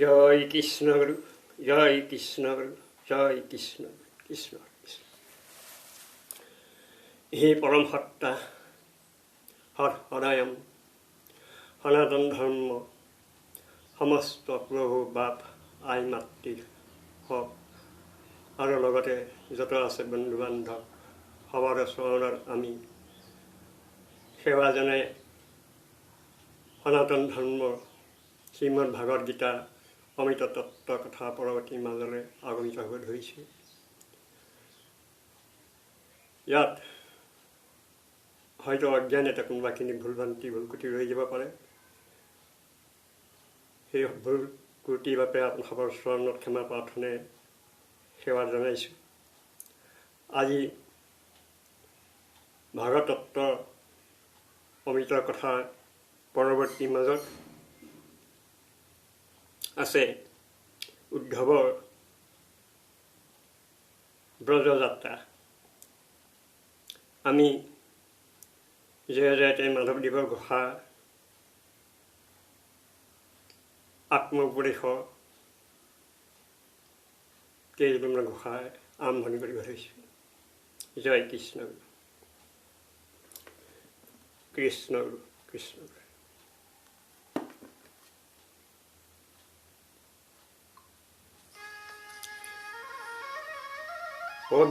জয় কৃষ্ণ গুৰু, জয় কৃষ্ণ গুৰু, জয় কৃষ্ণ কৃষ্ণ কৃষ্ণ। হে পৰম সত্তা, সদায়ম সনাতন ধৰ্ম সমস্ত প্ৰভু বাপ আই মাতৃ হওক আৰু লগতে যত আছে বন্ধু বান্ধৱ সবৰে চৰণত আমি সেৱা জনাই সনাতন ধৰ্মৰ শ্ৰীমদ্ভাগৱত গীতা অমৃত তত্ত্ব কথা পৰৱৰ্তী মাজলৈ আগমিত হৈ ধৰিছোঁ। ইয়াত হয়তো অজ্ঞান এটা কোনোবাখিনি ভুল ভ্ৰান্তি ভুল ক্ৰুটি ৰৈ যাব পাৰে। সেই ভুল ক্ৰুটিৰ বাবে আপোনালোকৰ চৰণত ক্ষমা প্ৰাৰ্থনাৰে সেৱা জনাইছোঁ। আজি ভাগৱত তত্ত্বৰ অমৃত কথা পৰৱৰ্তী মাজত আছে উদ্ধৱৰ ব্ৰজ যাত্ৰা। আমি জয়তে মাধৱদেৱৰ ঘোষা আত্মোপদেশৰ কেইজনমান ঘোষাই আৰম্ভণি কৰিব ধৰিছোঁ। জয় কৃষ্ণ গুৰু, কৃষ্ণ গুৰু, কৃষ্ণ গুৰু।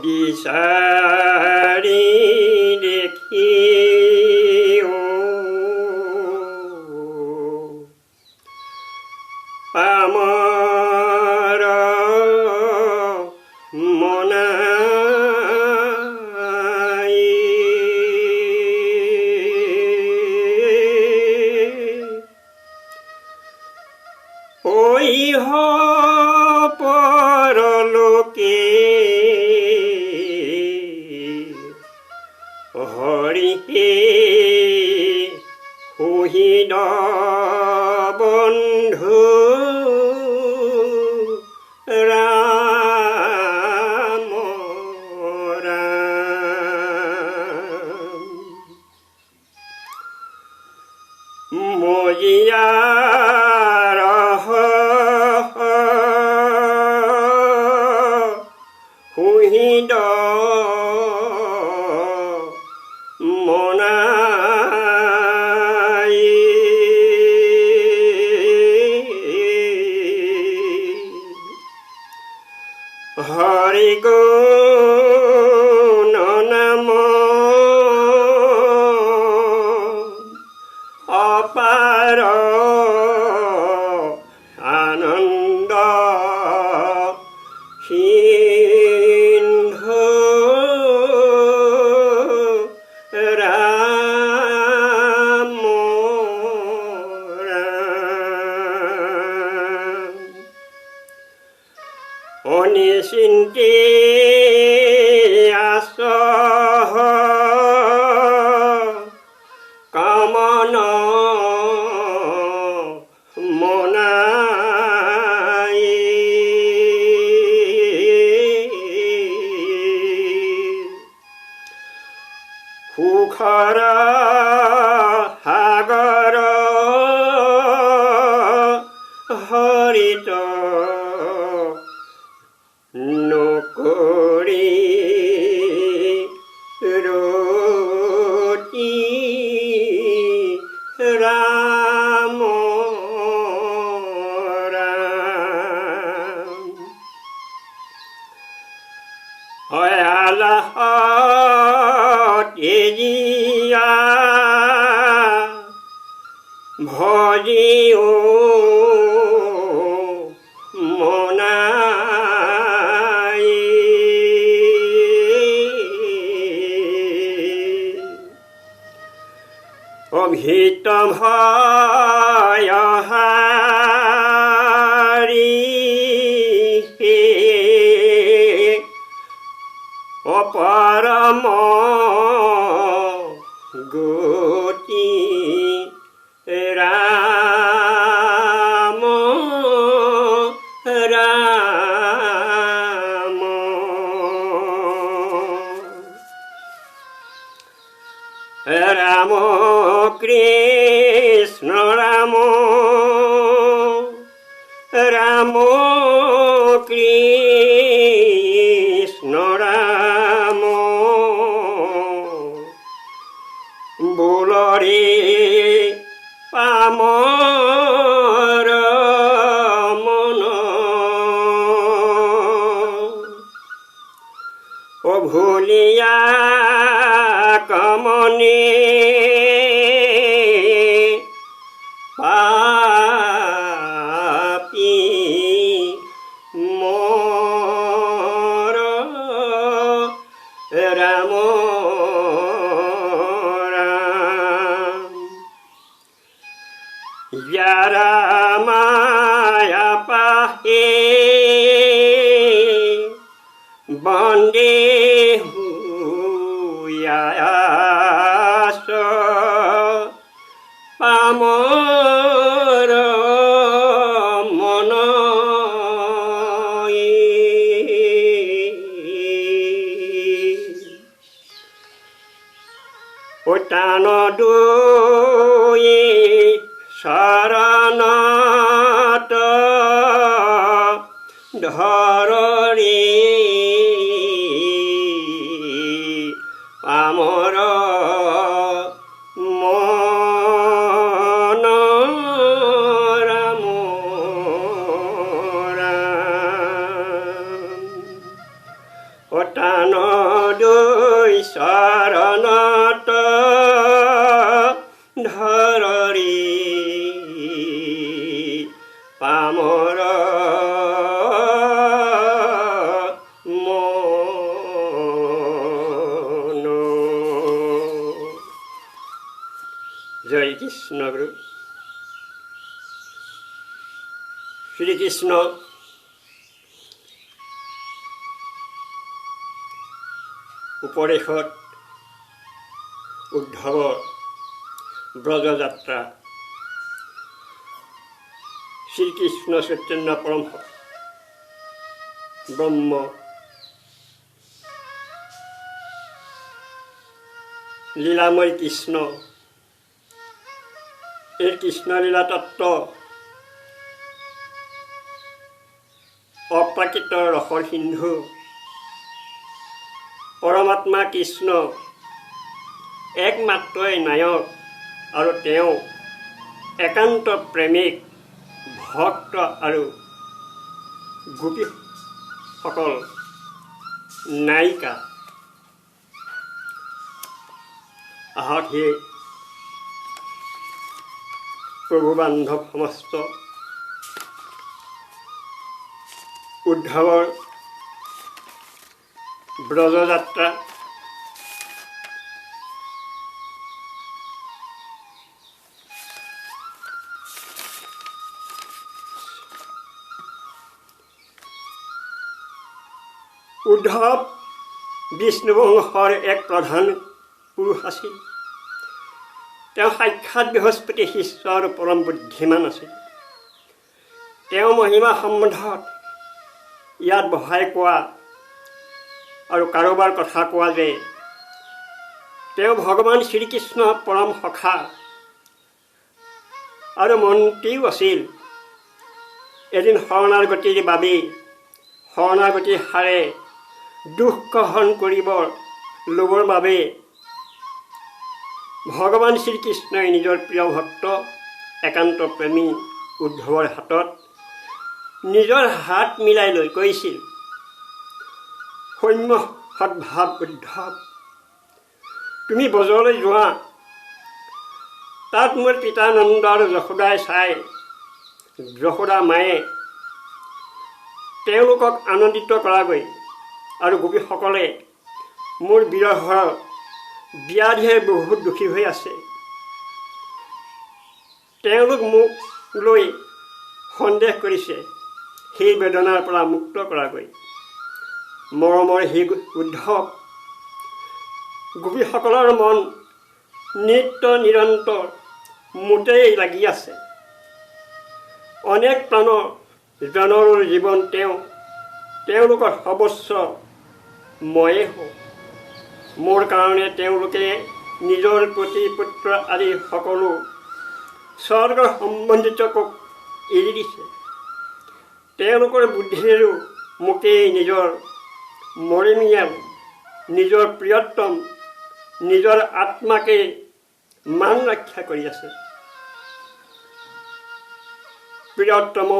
বিচাৰি দেখি পামৰ মনাই ঐহ পৰলোকে হৰিহে সুহৃদ বন্ধু ৰাম ৰাম মজিয়াৰ সুহৃদ মনাই হৰি গুণ নাম অপাৰ আনন্দ সিন্ধু ৰাম ৰাম অনিচিন্তে আছ কামন মনাই সুখৰ সাগৰ হৰিত নকৰি ৰতি ৰাম ৰাম অয়ালহত এজিয়া ভজিও মনাই অভিত ভয় হাৰি অপৰম গতি ৰাম ৰাম ৰাম কৃষ্ণ ৰাম কৃষ্ণ ৰাম বোলৰে পামৰ মন অ ভুলিয়া কমনে পাপী মোৰ ৰাম ৰাম যাৰা মায়া পাহে বন্দে হুয়াস পামৰ মন টান দুই শৰণত ধৰি পামৰ মন ৰাম ৰাম টান দুই শৰণত ধৰি পামৰ মন। জয় কৃষ্ণ গুৰু। শ্ৰীকৃষ্ণ উপদেশত উদ্ধৱৰ ব্ৰজযাত্ৰা শ্ৰীকৃষ্ণ চৈতন্য পৰম ব্ৰহ্ম লীলাময় কৃষ্ণ এই কৃষ্ণলীলা তত্ত্ব অপ্ৰাকৃত ৰসৰ সিন্ধু পৰমাত্মা কৃষ্ণ একমাত্ৰই নায়ক আৰু তেওঁ একান্ত প্ৰেমিক ভক্ত আৰু গোপীসকল নায়িকা। আহক হে প্ৰভু বান্ধৱ সমস্ত উদ্ধৱৰ ব্ৰজযাত্ৰা উদ্ধৱ বিষ্ণুবংশৰ এক প্ৰধান পুৰুষ আছিল। তেওঁ সাক্ষাৎ বৃহস্পতি শিষ্য আৰু পৰম বুদ্ধিমান আছিল। তেওঁ মহিমা সম্বন্ধত ইয়াত বহাই কোৱা আৰু কাৰোবাৰ কথা কোৱা যে তেওঁ ভগৱান শ্ৰীকৃষ্ণ পৰম সখা আৰু মন্ত্ৰীও আছিল। এদিন শৰণাগতিৰ বাবেই শৰণাগতি হাৰে দুখ গ্ৰহণ কৰিব ল'বৰ বাবে ভগৱান শ্ৰীকৃষ্ণই নিজৰ প্ৰিয় ভক্ত একান্ত প্ৰেমী উদ্ধৱৰ হাতত নিজৰ হাত মিলাই লৈ কৈছিল, সৌম্য সদ্ভাৱ উদ্ধৱ, তুমি বজৰলৈ যোৱা, তাত মোৰ পিতা নন্দ আৰু যশোদাই চাই যশোদা মায়ে তেওঁলোকক আনন্দিত কৰাগৈ আৰু গোপীসকলে মোৰ বিৰহৰ ব্যাধিৰে বহুত দুখী হৈ আছে। তেওঁলোক মোক লৈ সন্দেহ কৰিছে, সেই বেদনাৰ পৰা মুক্ত কৰাগৈ। মৰমৰ সেই উদ্ধৱ, গোপীসকলৰ মন নিত্য নিৰন্তৰ মোতেই লাগি আছে। অনেক প্ৰাণৰ জনৰ জীৱন তেওঁলোকৰ সৰ্বস্ব ময়ে হওঁ। মোৰ কাৰণে তেওঁলোকে নিজৰ পতি পুত্ৰ আদি সকলো স্বৰ্গ সম্বন্ধিতক এৰি দিছে। তেওঁলোকৰ বুদ্ধিৰেও মোকেই নিজৰ মৰমীয়া, নিজৰ প্ৰিয়তম, নিজৰ আত্মাকে মান ৰক্ষা কৰি আছে। প্ৰিয়তম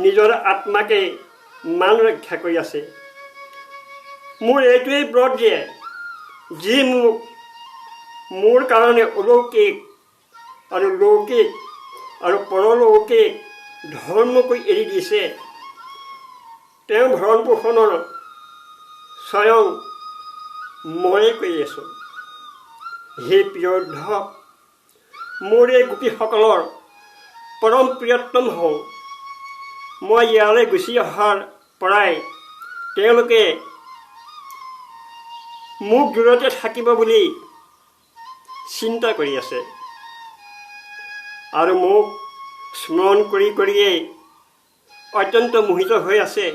নিজৰ আত্মাকে মান ৰক্ষা কৰি আছে। মোৰ এইটোৱেই ব্ৰত যে যি মোৰ কাৰণে অলৌকিক আৰু লৌকিক আৰু পৰলৌকিক ধৰ্মকৈ এৰি দিছে, তেওঁ ভৰণ পোষণৰ স্বয়ং ময়ে কৰি আছোঁ। হে প্ৰিয় উদ্ধৱ, মোৰ এই গোপীসকলৰ পৰম প্ৰিয়তম হওঁ। মই ইয়ালৈ গুচি অহাৰ পৰাই তেওঁলোকে মোক দূৰতে থাকিব বুলি চিন্তা কৰি আছে আৰু মোক স্মৰণ কৰি কৰিয়েই অত্যন্ত মোহিত হৈ আছে।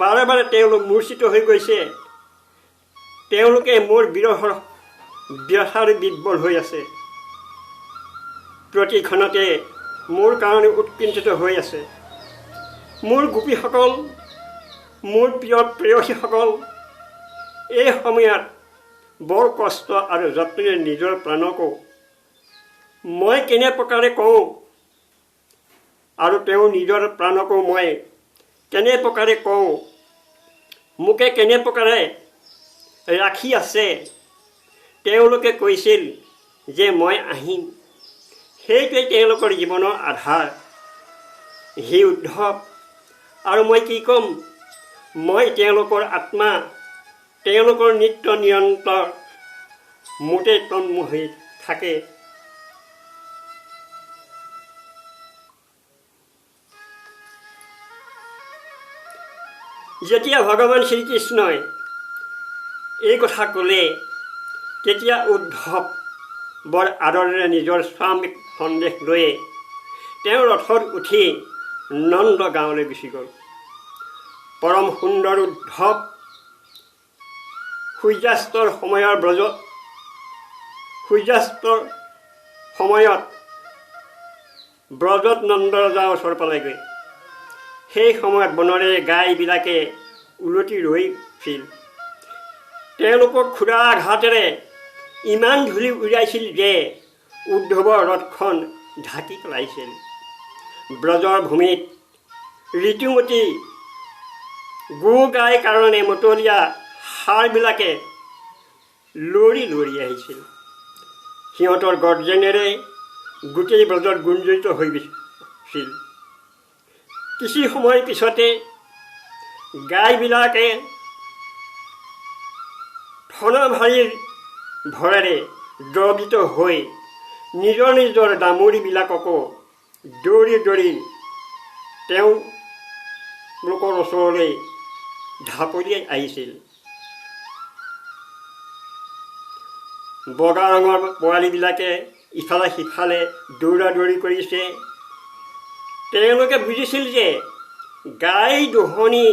বাৰে বাৰে তেওঁলোক মূৰ্ছিত হৈ গৈছে। তেওঁলোকে মোৰ বিৰহৰ ব্যথাৰে বিব্বল হৈ আছে। প্ৰতিক্ষণতে মোৰ কাৰণে উৎকণ্ঠিত হৈ আছে। মোৰ গোপীসকল, মোৰ প্ৰিয় প্ৰেয়সীসকল এই সময়ত বৰ কষ্ট আৰু যত্নেৰে নিজৰ প্ৰাণকো মই কেনে প্ৰকাৰে কওঁ আৰু তেওঁ নিজৰ প্ৰাণকো মই কেনে প্ৰকাৰে কওঁ, মোকে কেনে প্ৰকাৰে ৰাখি আছে। তেওঁলোকে কৈছিল যে মই আহিম, সেইটোৱে তেওঁলোকৰ জীৱনৰ আধাৰ। হে উদ্ধৱ, আৰু মই কি ক'ম? মই তেওঁলোকৰ আত্মা, তেওঁলোকৰ নিত্য নিৰন্তৰ মোতে তন্মোহি থাকে। যেতিয়া ভগৱান শ্ৰীকৃষ্ণই এই কথা ক'লে, তেতিয়া উদ্ধৱ বৰ আদৰেৰে নিজৰ স্বামীক সন্দেশ লৈ তেওঁ ৰথত উঠি নন্দ গাঁৱলৈ গুচি গ'ল। পৰম সুন্দৰ উদ্ধৱ সূৰ্যাস্তৰ সময়ত ব্ৰজত নন্দ ৰজাৰ ওচৰ পালেগৈ। সেই সময়ত বনৰে গাইবিলাকে উলটি ৰৈছিল। তেওঁলোকক খুৰা আঘাতেৰে ইমান ধূলি উৰাইছিল যে উদ্ধৱৰ ৰথখন ঢাকি পেলাইছিল। ব্ৰজৰ ভূমিত ঋতুমতী গো গাই কাৰণে মতলীয়া ষাঁড়বিলাকে লৰি লৰি আহিছিল। সিহঁতৰ গৰ্জনেৰে গোটেই ব্ৰজত গুঞ্জৰিত হৈ গৈছিল। কিছু সময় পিছতে গাইবিলাকে ঠনা ভাৰীৰ ভৰেৰে দ্ৰৱিত হৈ নিজৰ নিজৰ ডামুৰিবিলাককো দৌৰি দৌৰি তেওঁলোকৰ ওচৰলৈ ঢাপলিয়াই আহিছিল। বগা ৰঙৰ পোৱালীবিলাকে ইফালে সিফালে দৌৰা দৌৰি কৰিছে। তেওঁলোকে বুজিছিল যে গাই দোহনি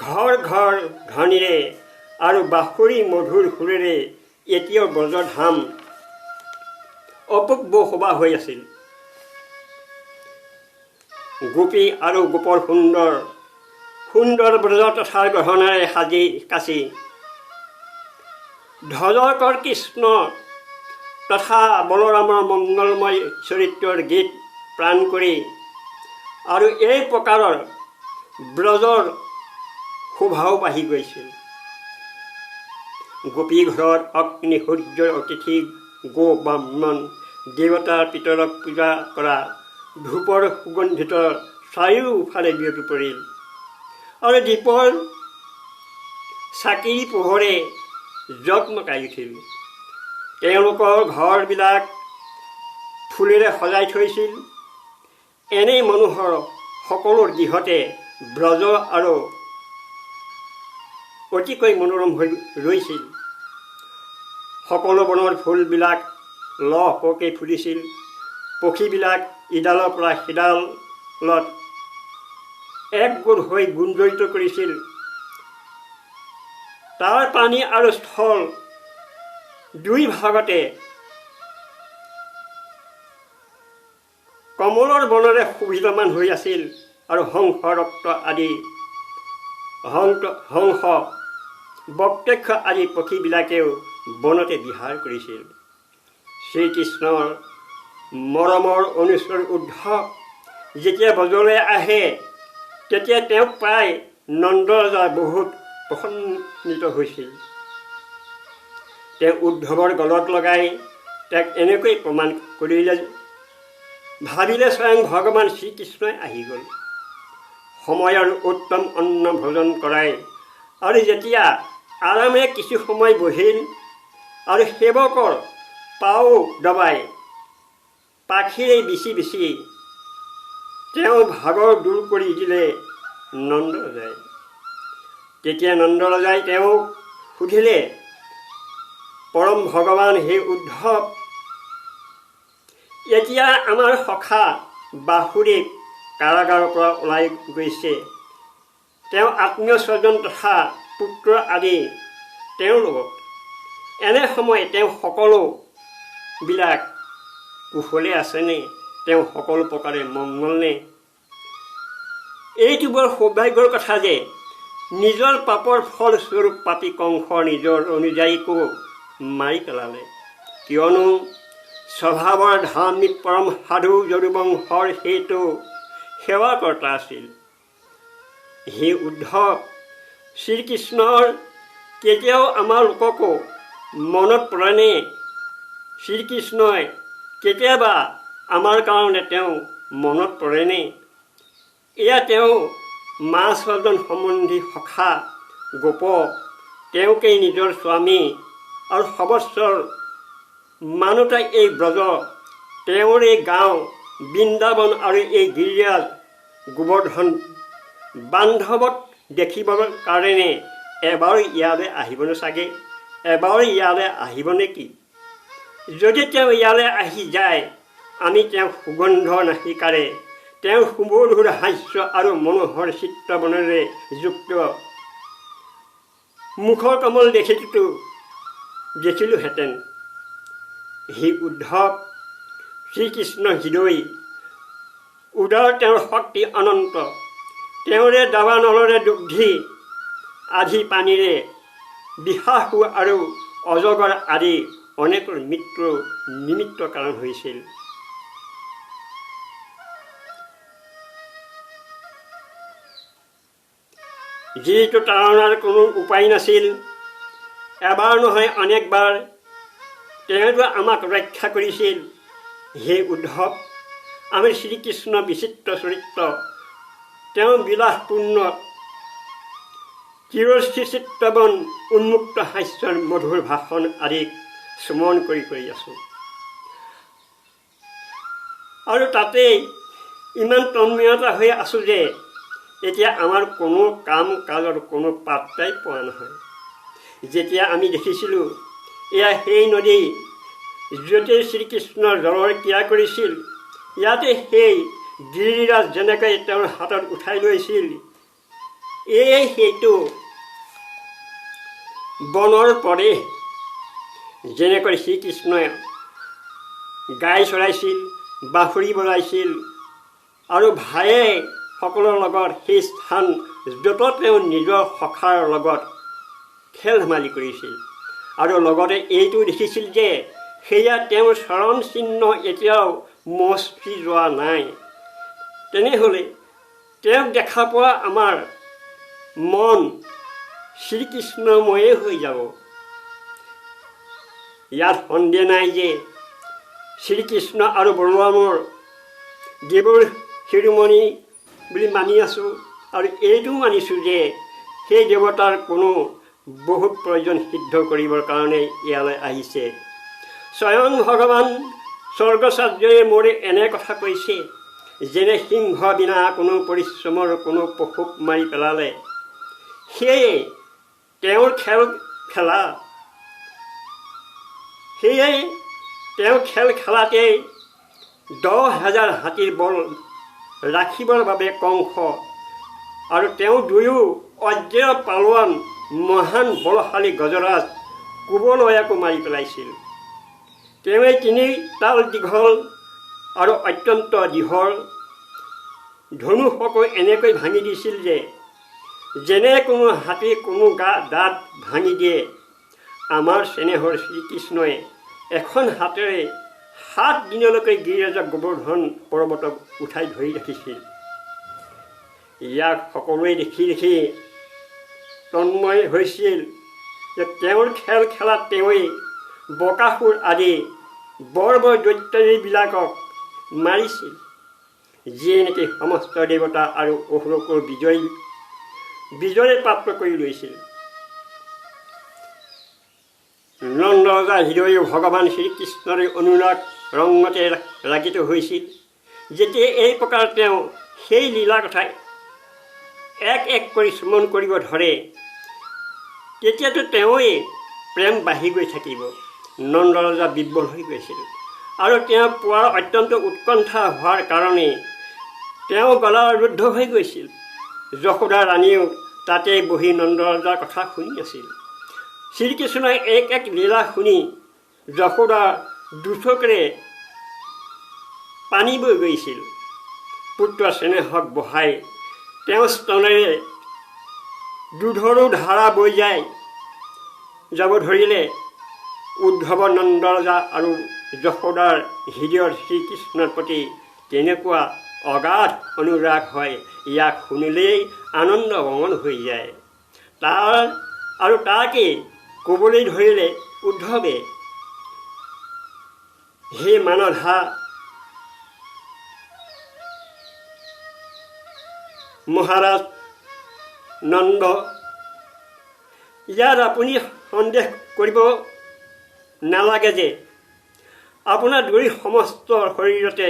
ঘৰ ঘৰ ধ্বনিৰে আৰু বাঁহৰী মধুৰ সুৰেৰে এতিয়াও ব্ৰজধাম অপূৰ্ব শোভা হৈ আছিল। গোপী আৰু গোপৰ সুন্দৰ সুন্দৰ ব্ৰজ তথা গহনাৰে সাজি কাচি ধ্বজকৰ কৃষ্ণ তথা বলৰামৰ মংগলময় চৰিত্ৰৰ গীত প্ৰাণ কৰি আৰু এই প্ৰকাৰৰ ব্ৰজৰ শোভাও বাঢ়ি গৈছিল। গোপী ঘৰত অগ্নি সূৰ্যৰ অতিথি গো ব্ৰাহ্মণ দেৱতাৰ পিতৰক পূজা কৰা ধূপৰ সুগন্ধিত চাৰিওফালে বিয়পি পৰিল আৰু দীপৰ চাকিৰ পোহৰে জগমগাই উঠিল। তেওঁলোকৰ ঘৰবিলাক ফুলেৰে সজাই থৈছিল। এনেই মানুহৰ সকলো গৃহতে ব্ৰজ আৰু অতিকৈ মনোৰম হৈ ৰৈছিল। সকলো বনৰ ফুলবিলাক লহপহকৈ ফুলিছিল। পক্ষীবিলাক ইডালৰ পৰা সিডালত একগোট হৈ গুঞ্জৰিত কৰিছিল। তাৰ পানী আৰু স্থল দুই ভাগতে কম কমলৰ বনেৰে শোভিতমান হৈ আছিল আৰু হংস ৰক্ত আদি হংস বক্তক্ষ আদি পক্ষীবিলাকেও বনতে বিহাৰ কৰিছিল। শ্ৰীকৃষ্ণৰ মৰমৰ অনুচৰ উদ্ধৱ যেতিয়া ব্ৰজলৈ আহে তেতিয়া তেওঁক পাই নন্দ ৰজা বহুত প্ৰসন্নিত হৈছিল। তেওঁ উদ্ধৱৰ গলত লগাই তেওঁক এনেকৈ প্ৰমাণ কৰিলে, ভাবিলে স্বয়ং ভগৱান শ্ৰীকৃষ্ণই আহি গ'ল। সময়ৰ উত্তম অন্ন ভোজন কৰাই আৰু যেতিয়া আৰামে কিছু সময় বহিল আৰু সেৱকৰ পাও দবাই পাখিৰে বিচি বিচি তেওঁ ভাগৰ দূৰ কৰি দিলে নন্দ ৰজাই। তেতিয়া নন্দ ৰজাই তেওঁক সুধিলে, পৰম ভগৱান হে উদ্ধৱ, এতিয়া আমাৰ সখা বাসুদেৱ কাৰাগাৰৰ পৰা ওলাই গৈছে। তেওঁ আত্মীয় স্বজন তথা পুত্ৰ আদি তেওঁৰ লগত। এনে সময় তেওঁ সকলোবিলাক কুশলে আছেনে? তেওঁ সকলো প্ৰকাৰে মংগলনে? এইটো বৰ সৌভাগ্যৰ কথা যে নিজৰ পাপৰ ফলস্বৰূপ পাপী কংস নিজৰ অনুযায়ীকো মাৰি পেলালে। কিয়নো স্বভাৱৰ ধাৰ্মিক পৰম সাধু যদুবংশৰ সেইটো সেৱাকৰ্তা আছিল। হে উদ্ধৱ, শ্ৰীকৃষ্ণৰ কেতিয়াও আমাৰ লোককো মনত পৰেনে? শ্ৰীকৃষ্ণই কেতিয়াবা আমাৰ কাৰণে তেওঁ মনত পৰেনে? এয়া তেওঁ মা ছজন সম্বন্ধী সখা গোপ, তেওঁকেই নিজৰ স্বামী আৰু সবস্বৰ মানোতা এই ব্ৰজ, তেওঁৰ এই গাঁও বৃন্দাবন আৰু এই গিৰিৰাজ গোবৰ্ধন বান্ধৱত দেখিবৰ কাৰণে এবাৰ ইয়ালৈ আহিবনে চাগে? এবাৰ ইয়ালৈ আহিব নেকি? যদি তেওঁ ইয়ালৈ আহি যায়, আমি তেওঁক সুগন্ধ নাসিকাৰে, তেওঁৰ সুমধুৰ হাস্য আৰু মনোহৰ চিত্ৰবনেৰে যুক্ত মুখৰ কমল দেখিলোহেঁতেন। হে উদ্ধৱ, শ্ৰীকৃষ্ণ হৃদয় উদাৰ, তেওঁৰ শক্তি অনন্ত, তেওঁৰে দাবানলৰে দুগ্ধি আধি পানীৰে বিশাসু আৰু অজগৰ আদি অনেকৰ মৃত্যুৰ নিমিত্ত কাৰণ হৈছিল। যিটো তাৰণাৰ কোনো উপায় নাছিল, এবাৰ নহয় অনেকবাৰ তেওঁতো আমাক ৰক্ষা কৰিছিল। হে উদ্ধৱ, আমি শ্ৰীকৃষ্ণ বিচিত্ৰ চৰিত্ৰ, তেওঁ বিলাসপূৰ্ণ চিৰচিত্ৰবন উন্মুক্ত হাস্যৰ মধুৰ ভাষণ আদিক স্মৰণ কৰি আছোঁ। আৰু তাতেই ইমান তন্ময়তা হৈ আছোঁ যে এতিয়া আমাৰ কোনো কাম কাজৰ কোনো পাত্ৰাই পোৱা নহয়। যেতিয়া আমি দেখিছিলোঁ এয়া সেই নদী য'তে শ্ৰীকৃষ্ণৰ জলৰ ক্ৰিয়া কৰিছিল, ইয়াতে সেই গিৰিৰাজ যেনেকৈ তেওঁৰ হাতত উঠাই লৈছিল, সেইটো বনৰ প্ৰদেশ। যেনেকৈ শ্ৰীকৃষ্ণই গাই চৰাইছিল, বাঁহৰী বজাইছিল আৰু ভায়ে সকলৰ লগত সেই স্থান য'ত তেওঁ নিজৰ সখাৰ লগত খেল ধেমালি কৰিছিল। আৰু লগতে এইটো দেখিছিল যে সেয়া তেওঁৰ চৰণ চিহ্ন এতিয়াও মচি যোৱা নাই। তেনেহ'লে তেওঁক দেখা পোৱা আমাৰ মন শ্ৰীকৃষ্ণময়ে হৈ যাব। ইয়াত সন্দেহ নাই যে শ্ৰীকৃষ্ণ আৰু বলৰামৰ দেৱৰ শিৰোমণি বুলি মানি আছোঁ, আৰু এইটোও মানিছোঁ যে সেই দেৱতাৰ কোনো বহুত প্ৰয়োজন সিদ্ধ কৰিবৰ কাৰণে ইয়ালৈ আহিছে। স্বয়ং ভগৱান স্বৰ্গচাৰ্যই মোৰে এনে কথা কৈছে, যেনে সিংহ বিনা কোনো পৰিশ্ৰমৰ কোনো পশুক মাৰি পেলালে সেয়ে তেওঁৰ খেল খেলাতেই 10,000 হাতীৰ বল ৰাখিবৰ বাবে কংস আৰু তেওঁ দুয়ো অজ্ঞেয় পালোৱান মহান বলশালী গজৰাজ কুবলয়াকো মাৰি পেলাইছিল। তেওঁৱে 3 তাল দীঘল আৰু অত্যন্ত দীঘল ধনুষকৈ এনেকৈ ভাঙি দিছিল যে যেনে কোনো হাতী কোনো দাঁত ভাঙি দিয়ে, আমাৰ চেনেহৰ শ্ৰীকৃষ্ণই এখন হাতেৰে 7 দিনলৈকে গিৰিৰাজ গোবৰ্ধন পৰ্বতক উঠাই ধৰি ৰাখিছিল। ইয়াক সকলোৱে দেখি দেখি তন্ময় হৈছিল যে তেওঁৰ খেল খেলাত তেওঁৱেই বকাসুৰ আদি বৰ বৰ দৈত্যবিলাকক মাৰিছিল, যিয়ে নেকি সমস্ত দেৱতা আৰু অসুৰকৰ বিজয় প্ৰাপ্ত কৰি লৈছিল। নন্দ ৰজাৰ হৃদয় ভগৱান শ্ৰীকৃষ্ণৰ অনুৰাগ ৰঙতে ৰাগিত হৈছিল। যেতিয়া এই প্ৰকাৰ তেওঁ সেই লীলা কথা এক এক কৰি স্মৰণ কৰিব ধৰে, তেতিয়াতো তেওঁৱেই প্ৰেম বাঢ়ি গৈ থাকিব। নন্দ ৰজা বিব্বল হৈ গৈছিল আৰু তেওঁ পোৱাৰ অত্যন্ত উৎকণ্ঠা হোৱাৰ কাৰণে তেওঁ গলা ৰুদ্ধ হৈ গৈছিল। যশোদা ৰাণীয়েও তাতে বহি নন্দ ৰজাৰ কথা শুনি আছিল। শ্ৰীকৃষ্ণই এক এক লীলা শুনি যশোদা দুচকুৰে পানী বৈ গৈছিল। পুত্ৰ চেনেহক বহাই তেওঁ স্তনেৰে দুধৰো ধাৰা বৈ যাব ধৰিলে। উদ্ধৱ নন্দ ৰজা আৰু যশোদাৰ হৃদয়ত শ্ৰীকৃষ্ণৰ প্ৰতি তেনেকুৱা অগাধ অনুৰাগ হয়, ইয়াক শুনিলেই আনন্দ মগন হৈ যায়। তাকে ক'বলৈ ধৰিলে উদ্ধৱে, হে মানধা মহাৰাজ নন্দ, ইয়াত আপুনি সন্দেহ কৰিব নালাগে যে আপোনাৰ দুই সমস্ত শৰীৰতে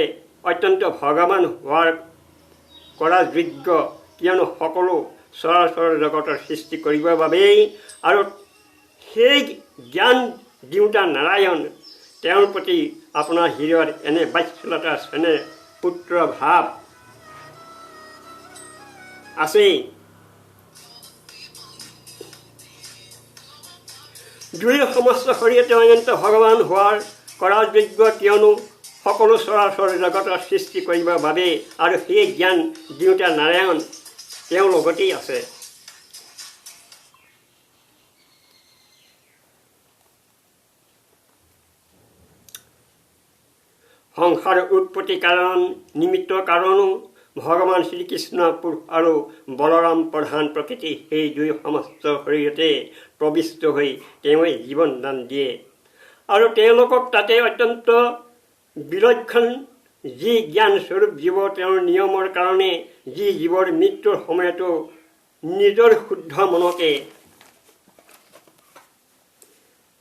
অত্যন্ত ভগৱান হোৱাৰ কৰা যোগ্য, কিয়নো সকলো চৰাচৰ জগতৰ সৃষ্টি কৰিবৰ বাবেই আৰু সেই জ্ঞান দিওঁতা নাৰায়ণ, তেওঁৰ প্ৰতি আপোনাৰ হৃদয়ত এনে বাৎসল্যতা চেনেহ পুত্ৰ ভাৱ আছেই। দুই সমস্ত শৰীৰতে অনন্ত ভগৱান হোৱাৰ কৰা যোগ্য, কিয়নো সকলো চৰাচৰ জগতৰ সৃষ্টি কৰিবৰ বাবে আৰু সেই জ্ঞান দিওঁতা নাৰায়ণ তেওঁৰ লগতেই আছে। সংসাৰ উৎপত্তি কাৰণ নিমিত্ত কাৰণো ভগৱান শ্ৰীকৃষ্ণ পুৰুষ আৰু বলৰাম প্ৰধান প্ৰকৃতি, সেই দুই সমস্ত শৰীৰতে প্ৰবিষ্ট হৈ তেওঁৱে জীৱন দান দিয়ে আৰু তেওঁলোকক তাতে অত্যন্ত বিলক্ষণ যি জ্ঞানস্বৰূপ জীৱ, তেওঁৰ নিয়মৰ কাৰণে যি জীৱৰ মৃত্যুৰ সময়তো নিজৰ শুদ্ধ মনকে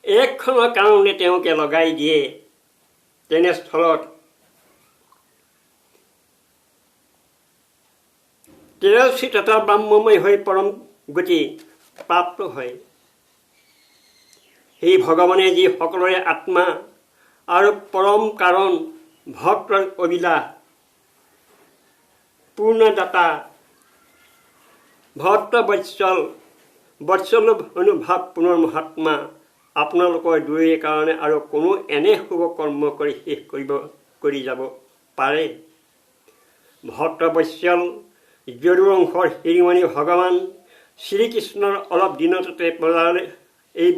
একক্ষণৰ কাৰণে তেওঁকে লগাই দিয়ে। তেনেস্থলত তেৰচি তথা ব্ৰহ্মময় হৈ পৰম গতি প্ৰাপ্ত হয়। সেই ভগৱানে যি সকলোৰে আত্মা আৰু পৰম কাৰণ, ভক্তৰ অভিলাষ, পূৰ্ণদাতা, ভক্ত বৎসল অনুভাৱ পুনৰ মহাত্মা, আপোনালোকৰ দুয়োৰে কাৰণে আৰু কোনো এনে শুভ কৰ্ম কৰি শেষ কৰি যাব পাৰে। ভক্ত বৎসল যদুবংশৰ শিৰোমণি ভগৱান শ্ৰীকৃষ্ণৰ অলপ দিনতে প্ৰজালৈ এই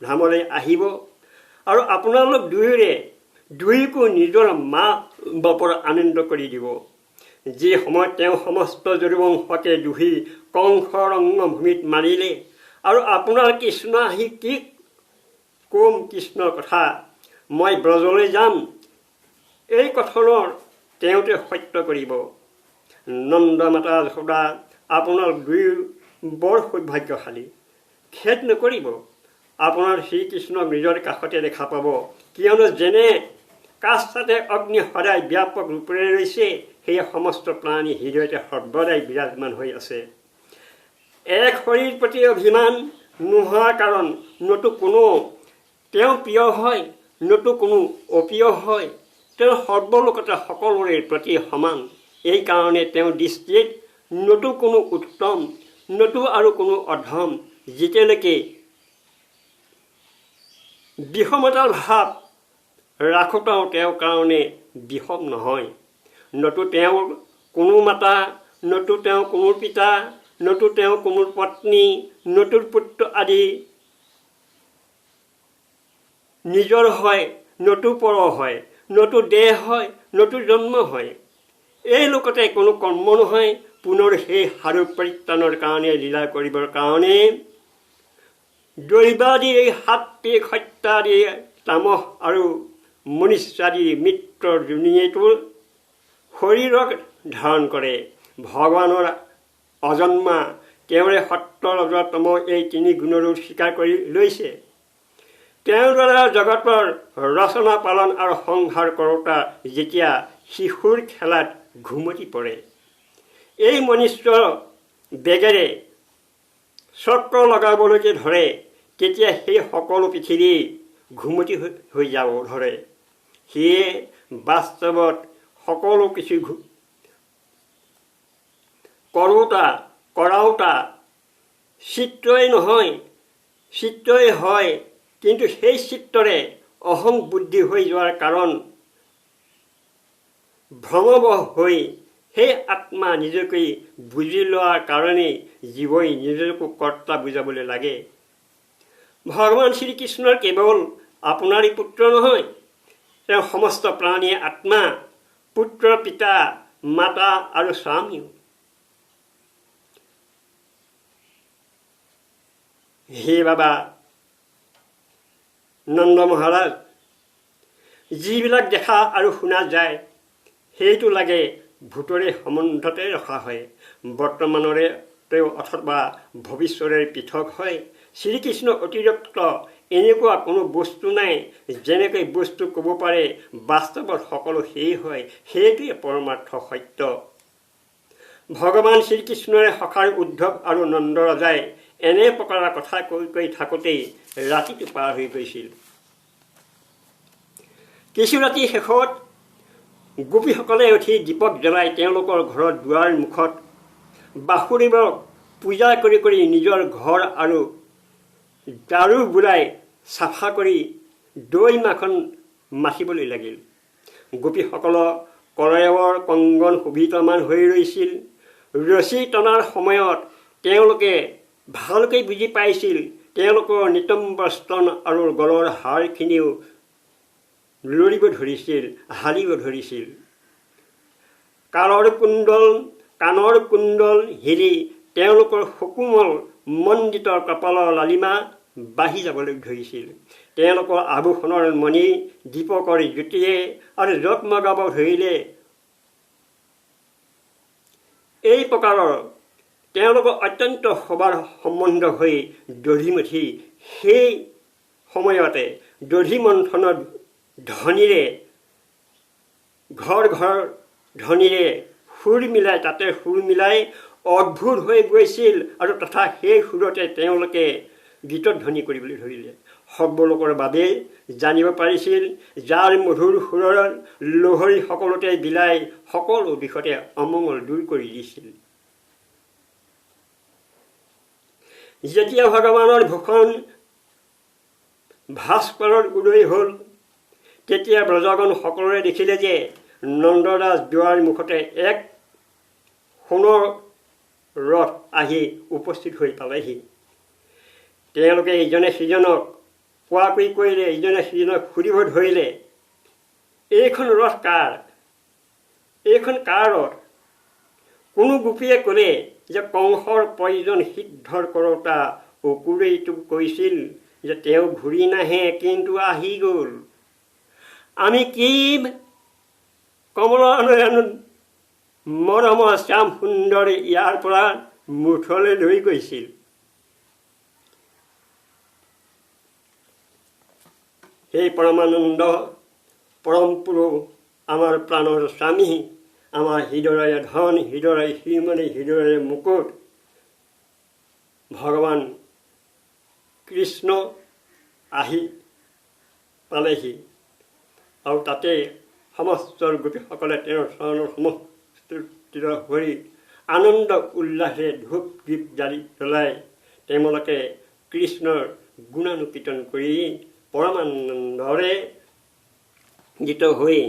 ধামলৈ আহিব আৰু আপোনালোক দুয়োকো নিজৰ মা বাপৰ আনন্দ কৰি দিব। যি সময়ত তেওঁ সমস্ত যদুবংশকে দুহি কংস ৰংভূমিত মাৰিলে আৰু আপোনাৰ কৃষ্ণ আহি কি কম কৃষ্ণৰ কথা, মই ব্ৰজলৈ যাম, এই কথনৰ তেওঁতে সত্য কৰিব। নন্দ মাতা যশোদা, আপোনালোক দুয়ো বৰ সৌভাগ্যশালী। খেদ নকৰিব, আপোনাৰ শ্ৰীকৃষ্ণক নিজৰ কাষতে দেখা পাব, কিয়নো যেনে কাষতে অগ্নি সদায় ব্যাপক ৰূপেৰে ৰৈছে, সেই সমস্ত প্ৰাণী হৃদয়তে সৰ্বদাই বিৰাজমান হৈ আছে। এক শৰীৰ প্ৰতি অভিমান নোহোৱাৰ কাৰণ নতো কোনো তেওঁ প্ৰিয় হয়, নতো কোনো অপ্ৰিয় হয়। তেওঁ সৰ্বলোকতে সকলোৰে প্ৰতি সমান। এই কাৰণে তেওঁৰ দৃষ্টিত নতো কোনো উত্তম, নতো আৰু কোনো অধম। যেতিয়ালৈকে বিষমতাৰ ভাৱ ৰাখোঁতাও তেওঁৰ কাৰণে বিষম নহয়। নতু তেওঁৰ কোনো মাতা, নতু তেওঁ কোনো পিতা, নতু তেওঁ কোনো পত্নী, নতুৰ পুত্ৰ আদি নিজৰ হয়, নতু পৰ হয়, নতু দেহ হয়, নতু জন্ম হয়। এই লোকতে কোনো কৰ্ম নহয়। পুনৰ সেই সাৰু পৰিত্ৰাণৰ কাৰণে লীলা কৰিবৰ কাৰণে দৈবাদী সাত্ৰী সত্যাদী তামস আৰু মনুষ্যাদী মিত্ৰৰ যোনিয়েতো শৰীৰক ধাৰণ কৰে। ভগৱানৰ অজন্মা তেওঁৰে সত্য ৰজ তম এই তিনি গুণৰো স্বীকাৰ কৰি লৈছে। তেওঁৰ দ্বাৰা জগতৰ ৰচনা পালন আৰু সংহাৰ কৰোঁতা যেতিয়া শিশুৰ খেলাত ঘুমতি পৰে, এই মনুষ্য বেগেৰে চক্ৰ লগাবলৈকে ধৰে, তেতিয়া সেই সকলো পৃথিৱী ঘুমতি হৈ যাব ধৰে। সেয়ে বাস্তৱত সকলো কিছু কৰাওঁতা চিত্ৰই নহয়, চিত্ৰই হয়, কিন্তু সেই চিত্ৰৰে অহং বুদ্ধি হৈ যোৱাৰ কাৰণ ভ্ৰমবশ হৈ সেই আত্মা নিজকে বুজি লোৱাৰ কাৰণেই জীৱই নিজকো কৰ্তা বুজাবলৈ লাগে। ভগৱান শ্ৰীকৃষ্ণৰ কেৱল আপোনাৰেই পুত্ৰ নহয়, তেওঁ সমস্ত প্ৰাণীয়ে আত্মা, পুত্ৰ, পিতা, মাতা আৰু স্বামীও। হে বাবা নন্দ মহাৰাজ, যিবিলাক দেখা আৰু শুনা যায় সেইটো লাগে ভূতৰে সম্বন্ধতে ৰখা হয়, বৰ্তমানৰে তেওঁ অথবা ভৱিষ্যৰে পৃথক হয়। শ্ৰীকৃষ্ণ অতিৰিক্ত এনেকুৱা কোনো বস্তু নাই যেনেকৈ বস্তু ক'ব পাৰে, বাস্তৱত সকলো সেই হয়। সেইটোৱে পৰমাৰ্থ সত্য। ভগৱান শ্ৰীকৃষ্ণৰে সখাৰ উদ্ধৱ আৰু নন্দ ৰজাই এনে প্ৰকাৰৰ কথা কৈ থাকোঁতেই ৰাতিটো পাৰ হৈ গৈছিল। কিছু ৰাতি শেষত গোপীসকলে উঠি দীপক জ্বলাই তেওঁলোকৰ ঘৰৰ দুৱাৰ মুখত বাসুদেৱক পূজা কৰি কৰি নিজৰ ঘৰ আৰু দাৰু বোলাই চাফা কৰি দৈ মাখন মাখিবলৈ লাগিল। গোপীসকলৰ কলয়ৰ কংগন শোভিতমান হৈ ৰৈছিল। ৰছী টনাৰ সময়ত তেওঁলোকে ভালকৈ বুজি পাইছিল তেওঁলোকৰ নিতম্ব স্তন আৰু গলৰ হাড়খিনিও লৰিব ধৰিছিল, হালিব ধৰিছিল। কাণৰ কুণ্ডল হিলি তেওঁলোকৰ সুকোমল মণ্ডিত কপালৰ লালিমা বাঢ়ি যাবলৈ ধৰিছিল। তেওঁলোকৰ আভূষণৰ মণি দীপকৰ জ্যোতিয়ে আৰু জগমগাব ধৰিলে। এই প্ৰকাৰৰ তেওঁলোকৰ অত্যন্ত সবাৰ সম্বন্ধ হৈ দধিমঠি সেই সময়তে দধি মন্থনৰ ধ্বনিৰে ঘৰ ধ্বনিৰে সুৰ মিলাই তাতে সুৰ মিলাই অদ্ভুত হৈ গৈছিল আৰু তথা সেই সুৰতে তেওঁলোকে গীতত ধ্বনি কৰিবলৈ ধৰিলে। সৰ্বলোকৰ বাবে জানিব পাৰিছিল যাৰ মধুৰ সুৰৰ লহৰী সকলোতে বিলাই সকলো দিশতে অমংগল দূৰ কৰি দিছিল। যেতিয়া ভগৱানৰ ভূষণ ভাস্কৰৰ উদয় হ'ল, তেতিয়া ব্ৰজগণ সকলোৰে দেখিলে যে নন্দৰাজ দুৱাৰ মুখতে এক সোণৰ ৰথ আহি উপস্থিত হৈ পালেহি। তেওঁলোকে ইজনে সিজনক কোৱাকৈ কৰিলে, ইজনে সিজনক সুধিব ধৰিলে, এইখন ৰথ কাৰ? এইখন কাৰ ৰথ? কোনো গোপীয়ে ক'লে যে কংসৰ প্ৰয়োজন সিদ্ধৰ কৰোঁতা অকুৰেইটো কৈছিল যে তেওঁ ঘূৰি নাহে, কিন্তু আহি গ'ল। আমি কি কমলানয়ন মৰম শ্যাম সুন্দৰ ইয়াৰ পৰা মুঠলৈ লৈ গৈছিল। সেই পৰমানন্দ পৰম পুৰুষ আমাৰ প্ৰাণৰ স্বামী, আমাৰ হৃদয়ৰে ধন, হৃদয়ৰে শ্ৰীমণি, হৃদয়ৰে মুকুট ভগৱান কৃষ্ণ আহি পালেহি। আৰু তাতে সমস্ত গোপীসকলে তেওঁৰ চৰণৰ সমষ্টিত হৈ আনন্দ উল্লাসেৰে ধূপ দীপ জ্বলাই তেওঁলোকে কৃষ্ণৰ গুণানুকীৰ্তন কৰি পৰমানন্দৰে গীত হৈ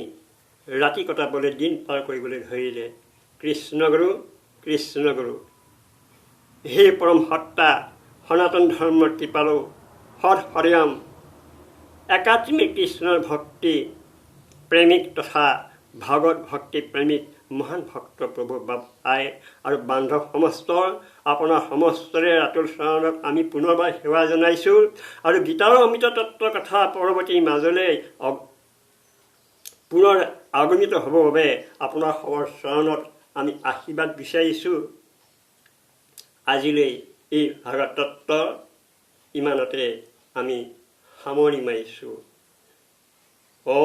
ৰাতি কটাবলৈ দিন পাৰ কৰিবলৈ ধৰিলে। কৃষ্ণগুৰু কৃষ্ণগুৰু, হে পৰম সত্তা, সনাতন ধৰ্মৰ কৃপালু, সৎ হৰিয়াম, একাত্মিক কৃষ্ণৰ ভক্তি প্ৰেমিক তথা ভাগৱত ভক্তি প্ৰেমিক মহান ভক্ত প্ৰভু বাবাই আৰু বান্ধৱ সমস্তৰ আপোনাৰ সমস্তৰে ৰাতুল চৰণত আমি পুনৰবাৰ সেৱা জনাইছোঁ। আৰু গীতাৰ অমৃত তত্ত্ব কথা পৰৱৰ্তী মাজলৈ পুনৰ আগমিত হ'বৰ বাবে আপোনাৰ সবৰ চৰণত আমি আশীৰ্বাদ বিচাৰিছোঁ। আজিলৈ এই ভাগৱত তত্ত্ব ইমানতে আমি সামৰণি মাৰিছোঁ। ॐ